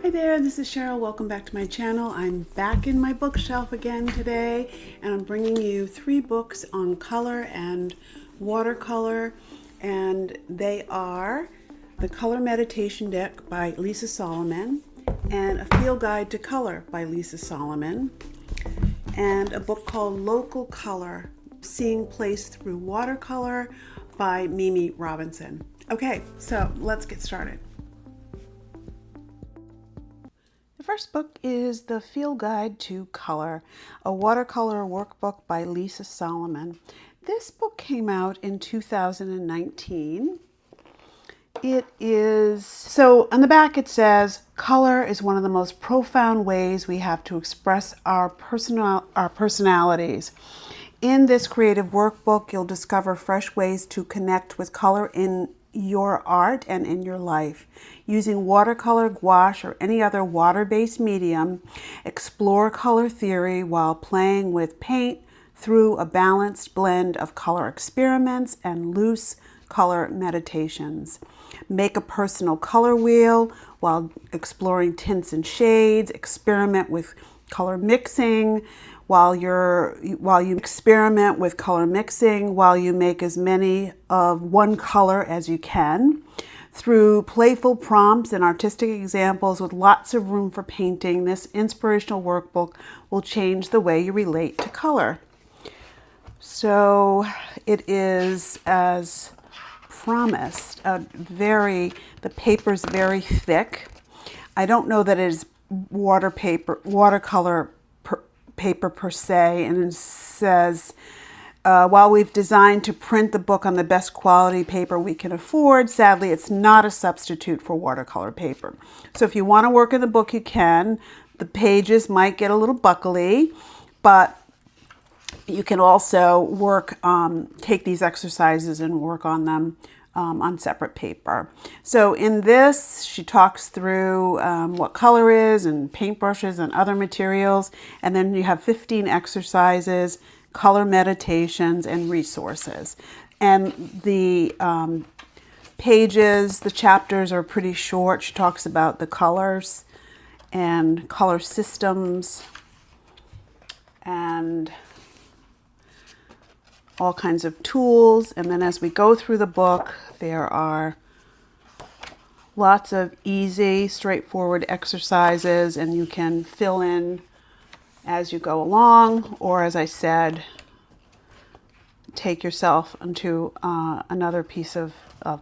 Hi there, this is Cheryl. Welcome back to my channel. I'm back in my bookshelf again today, and I'm bringing you 3 books on color and watercolor, and they are The Color Meditation Deck by Lisa Solomon, and A Field Guide to Color by Lisa Solomon, and a book called Local Color, Seeing Place Through Watercolor by Mimi Robinson. Okay, so let's get started. The first book is The Field Guide to Color, a watercolor workbook by Lisa Solomon. This book came out in 2019. So on the back it says, color is one of the most profound ways we have to express our personalities. In this creative workbook, you'll discover fresh ways to connect with color in your art and in your life. Using watercolor, gouache, or any other water-based medium, explore color theory while playing with paint through a balanced blend of color experiments and loose color meditations. Make a personal color wheel while exploring tints and shades. Experiment with color mixing while you experiment with color mixing while you make as many of one color as you can. Through playful prompts and artistic examples with lots of room for painting, this inspirational workbook will change the way you relate to color. So it is, as promised, the paper's very thick. I don't know that it is watercolor paper per se, and it says, while we've designed to print the book on the best quality paper we can afford, sadly it's not a substitute for watercolor paper. So if you want to work in the book, you can. The pages might get a little buckly, but you can also take these exercises and work on them on separate paper. So in this, she talks through what color is and paintbrushes and other materials. And then you have 15 exercises, color meditations, and resources. And the pages, the chapters are pretty short. She talks about the colors and color systems and all kinds of tools. And then as we go through the book, there are lots of easy, straightforward exercises, and you can fill in as you go along, or as I said, take yourself onto another piece of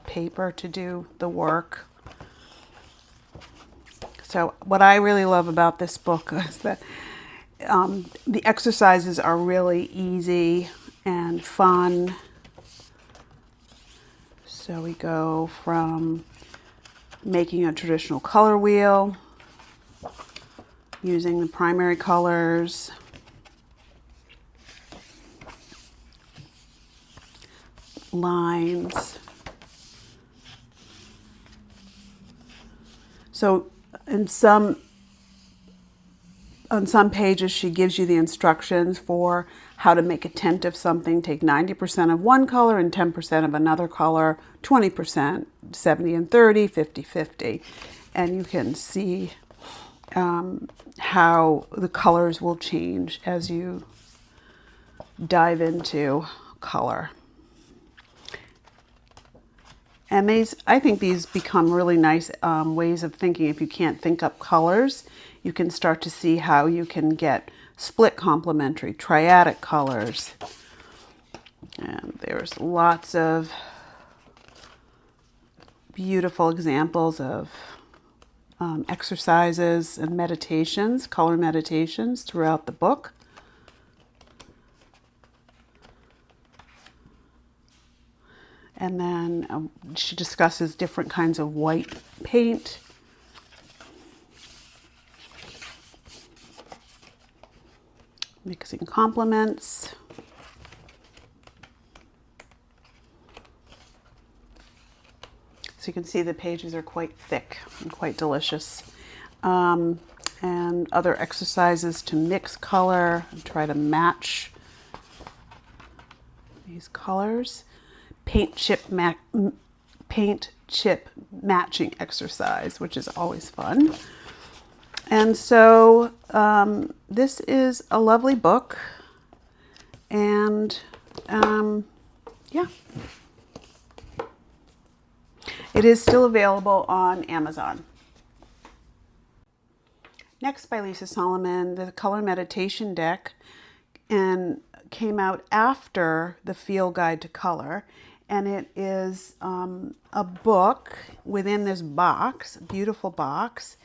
paper to do the work. So what I really love about this book is that the exercises are really easy and fun. So we go from making a traditional color wheel, using the primary colors, lines. So on some pages, she gives you the instructions for how to make a tint of something. Take 90% of one color and 10% of another color, 20%, 70 and 30, 50-50. And you can see how the colors will change as you dive into color. And I think these become really nice ways of thinking. If you can't think up colors, you can start to see how you can get split complementary, triadic colors. And there's lots of beautiful examples of exercises and meditations, color meditations throughout the book. And then she discusses different kinds of white paint. Mixing complements. So you can see the pages are quite thick and quite delicious. And other exercises to mix color and try to match these colors. Paint chip matching exercise, which is always fun. And so this is a lovely book. And yeah, it is still available on Amazon. Next, by Lisa Solomon, the Color Meditation Deck, and came out after the Field Guide to Color. And it is a book within this box, beautiful box,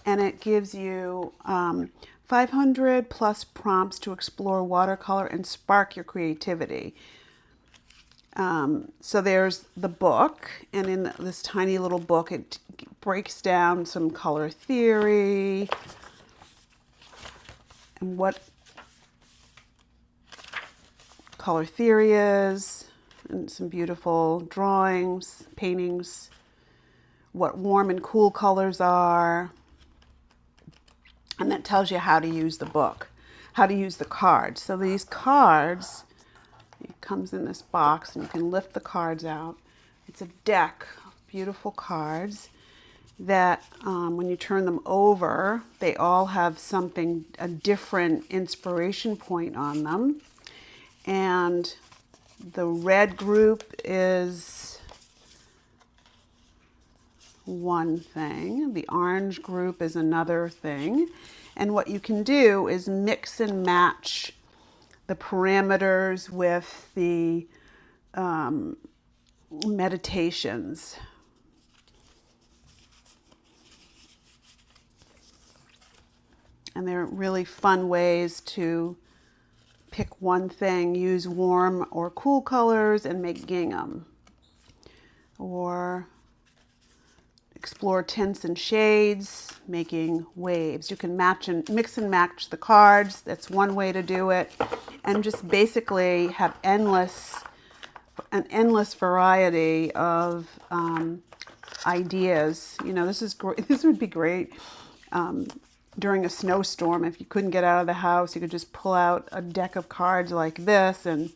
and it gives you 500 plus prompts to explore watercolor and spark your creativity. So there's the book, and in this tiny little book, it breaks down some color theory and what color theory is, and some beautiful drawings, paintings, what warm and cool colors are, and that tells you how to use the book, how to use the cards. So these cards, it comes in this box, and you can lift the cards out. It's a deck of beautiful cards that when you turn them over, they all have something, a different inspiration point on them. And the red group is one thing. The orange group is another thing. And what you can do is mix and match the parameters with the meditations. And they're really fun ways to pick one thing, use warm or cool colors and make gingham. Or explore tints and shades, making waves. You can mix and match the cards. That's one way to do it. And just basically have an endless variety of ideas. You know, this is great. This would be great during a snowstorm. If you couldn't get out of the house, you could just pull out a deck of cards like this and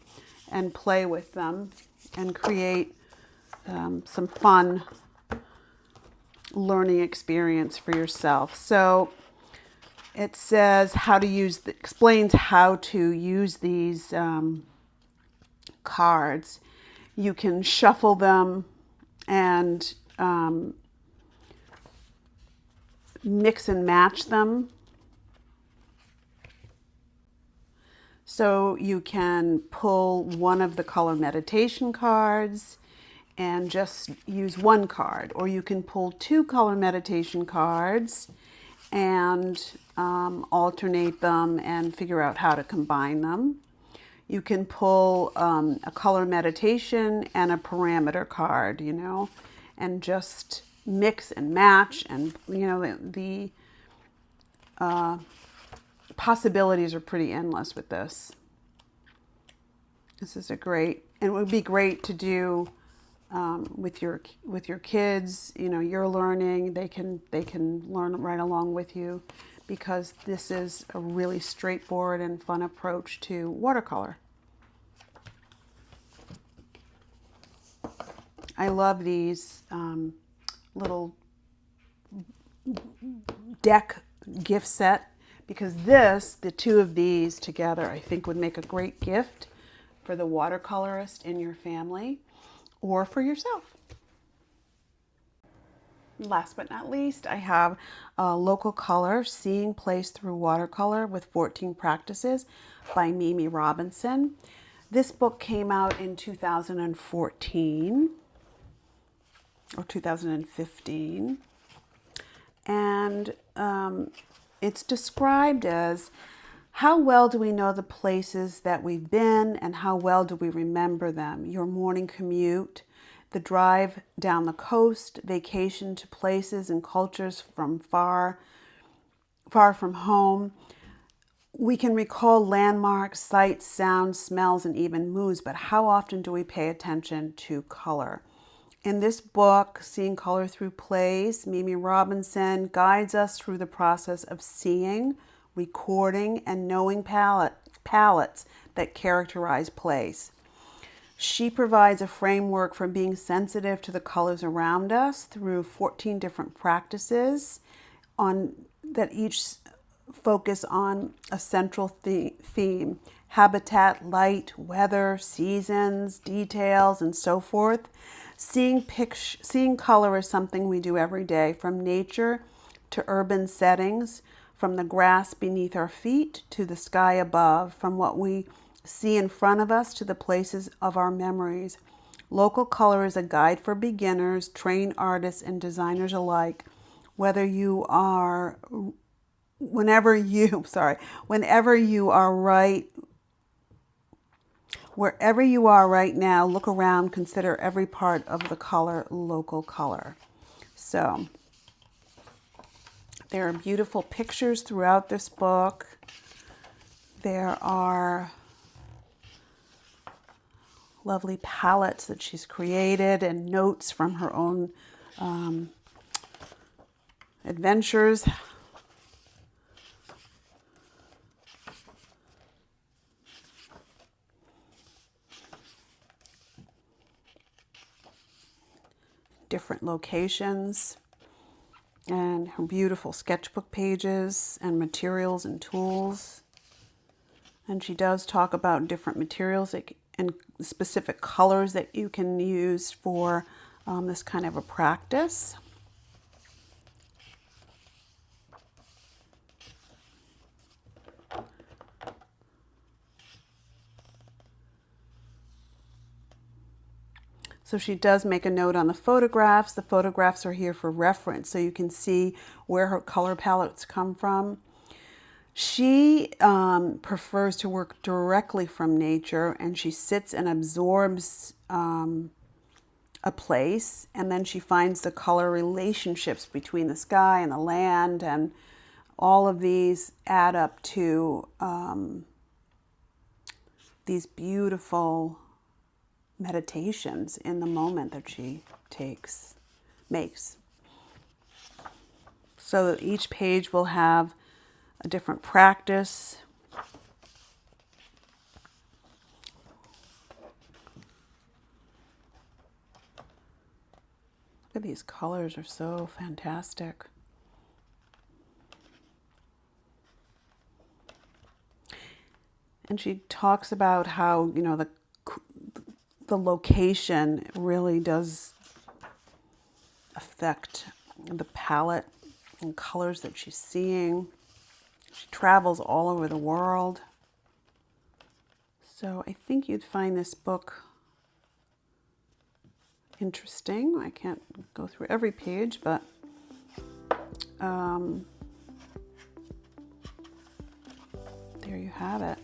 play with them and create some fun learning experience for yourself. So it says explains how to use these cards. You can shuffle them and mix and match them. So you can pull one of the color meditation cards and just use one card, or you can pull two color meditation cards and alternate them and figure out how to combine them. You can pull a color meditation and a parameter card, you know, and just mix and match, and you know, the possibilities are pretty endless with this. This is and it would be great to do with your kids. You know, you're learning, they can learn right along with you, because this is a really straightforward and fun approach to watercolor. I love these little deck gift set, because the two of these together, I think would make a great gift for the watercolorist in your family or for yourself. Last but not least, I have Local Color, Seeing Place Through Watercolor with 14 Practices by Mimi Robinson. This book came out in 2014 or 2015. And it's described as, how well do we know the places that we've been, and how well do we remember them? Your morning commute, the drive down the coast, vacation to places and cultures from far from home. We can recall landmarks, sights, sounds, smells, and even moods, but how often do we pay attention to color? In this book, Seeing Color Through Place, Mimi Robinson guides us through the process of seeing, recording, and knowing palettes that characterize place. She provides a framework for being sensitive to the colors around us through 14 different practices, that each focus on a central theme: habitat, light, weather, seasons, details, and so forth. Seeing color is something we do every day, from nature to urban settings, from the grass beneath our feet to the sky above, from what we see in front of us to the places of our memories. Local color is a guide for beginners, trained artists, and designers alike. Whether you are, whenever you, sorry, whenever you are right, wherever you are right now, look around, consider every part of the color local color. So there are beautiful pictures throughout this book. There are lovely palettes that she's created and notes from her own adventures. Different locations, and her beautiful sketchbook pages and materials and tools. And she does talk about different materials and specific colors that you can use for this kind of a practice. So she does make a note on the photographs. The photographs are here for reference, so you can see where her color palettes come from. She prefers to work directly from nature, and she sits and absorbs a place, and then she finds the color relationships between the sky and the land, and all of these add up to these beautiful meditations in the moment that she makes. So that each page will have a different practice. Look at these colors, are so fantastic. And she talks about how, you know, the location really does affect the palette and colors that she's seeing. She travels all over the world. So I think you'd find this book interesting. I can't go through every page, but there you have it.